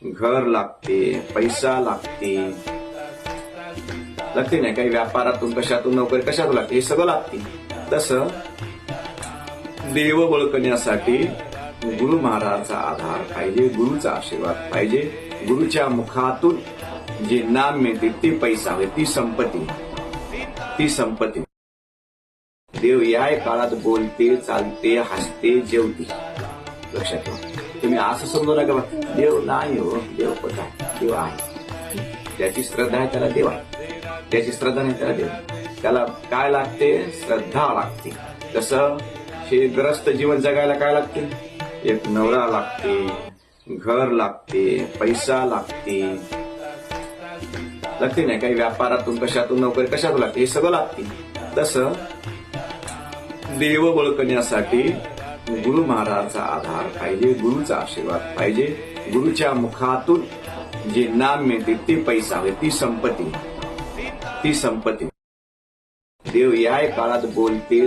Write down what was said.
घर लागते, पैसा लागते, लागते नाही काही व्यापारातून कशातून नोकरी कशातून लागते, हे सगळं लागते. तसं देव ओळखण्यासाठी गुरु महाराजचा आधार पाहिजे, गुरुचा आशीर्वाद पाहिजे. गुरुच्या मुखातून जे नाम मिळते ते पैसा होय, ती संपत्ती. देव या काळात बोलते, चालते, हसते, जेवते. लक्षात ठेवा. तुम्ही असं समजू नका देव नाही हो, देव कुठं आहे, देव आहे. त्याची श्रद्धा आहे त्याला देव आहे, त्याची श्रद्धा नाही त्याला देव. त्याला काय लागते? श्रद्धा लागते. तसं हे ग्रस्त जीवन जगायला काय लागते? एक नवरा लागते, घर लागते, पैसा लागते, लागते नाही काही व्यापारातून कशातून नोकरी कशातून लागते, हे सगळं लागते. तसं देव ओळखण्यासाठी गुरु महाराजचा आधार पाहिजे, गुरुचा आशीर्वाद पाहिजे. गुरुच्या मुखातून जे नाम मिळते ते पैसा होय, ती संपत्ती. देव या काळात बोलते.